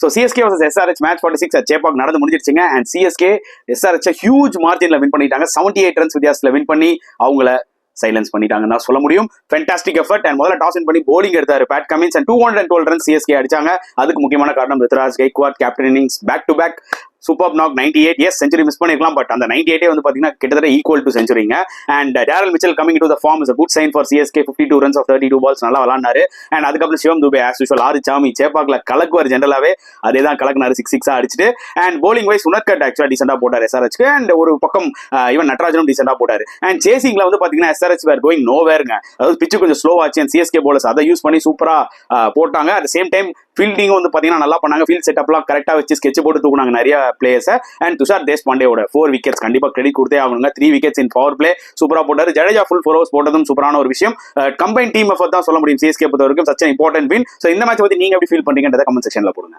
So CSK versus SRH match 46 Chepauk நடந்து முடிஞ்சிருச்சுங்க. And CSK SRH huge மார்ஜின்ல வின் பண்ணிட்டாங்க. 78 ரன்ஸ் வித்தியாசத்துல வின் பண்ணி அவங்கள சைலன்ஸ் பண்ணிட்டாங்கன்னு தான் சொல்ல முடியும். Fantastic effort. அண்ட் முதல்ல டாஸ் வின் பண்ணி போலிங் எடுத்தாரு Pat Cummins and 212 runs CSK அடிச்சாங்க. அதுக்கு முக்கியமான காரணம் Ruturaj Gaikwad captain innings back to back super knock 98. Yes century miss பண்ணிருக்கலாம், பட் அந்த 98 வந்து பாத்தீங்கன்னா கிட்டத்தட்ட ஈக்குவல் டு செஞ்சுரிங்க. And Daryl Mitchell coming to the form is a good sign for CSK. 52 runs of 32 balls நல்லா விளாண்டாரு. அண்ட் அதுக்கப்புறம் சிவம் துபே ஆஸ் யூஷுவல் ஆறுச்சாமி சேப்பாக்ல கலக்குவார் ஜென்ரலாவே, அதே தான் கலக்குனாரு 6 அடிச்சுட்டு. அண்ட் போலிங் வைஸ் உனர்கட் ஆக்சுவலா டீசெண்டா போட்டார் எஸ்ஆர்ஹெச்க்கு. அண்ட் ஒரு பக்கம் இவன் நட்ராஜனும் டீசெண்டா போட்டாரு. அண்ட் சேசிங்ல வந்து பாத்தீங்கன்னா எஸ்ஆர்ஹெச் வேர் கோயிங் நோ வேருங்க. அதாவது பிச்சு கொஞ்சம் ஸ்லோ ஆச்சு. அண்ட் சிஎஸ்கே போலர்ஸ் அதை யூஸ் பண்ணி சூப்பரா போட்டாங்க. அட் சேம் டைம் ஃபீல்டிங் வந்து பாத்தீங்கன்னா நல்லா பண்ணாங்க. ஃபீல்ட் செட்டப்லாம் கரெக்டா வச்சு ஸ்கெட்ச் போட்டு தூக்குனாங்க நிறைய பிளேயர்ஸை. அண்ட் துஷார் தேஷ்பாண்டேவோட 4 விக்கெட்ஸ் கண்டிப்பா கிரெடிட் கொடுத்தே ஆகணுங்க. 3 விக்கெட்ஸ் இன் பவர் பிளே சூப்பரா போட்டாரு. ஜடேஜா ஃபுல் 4 overs போட்டதும் சூப்பரான ஒரு விஷயம். கம்பைன் டீம் எஃபர்ட் தான் சொல்ல முடியும் சிஎஸ்கே பொறுத்த வரைக்கும். Such an important win. So இந்த மேட்ச் பத்தி நீங்க எப்படி ஃபீல் பண்றீங்கன்றத கமெண்ட் செக்ஷன்ல போடுங்க.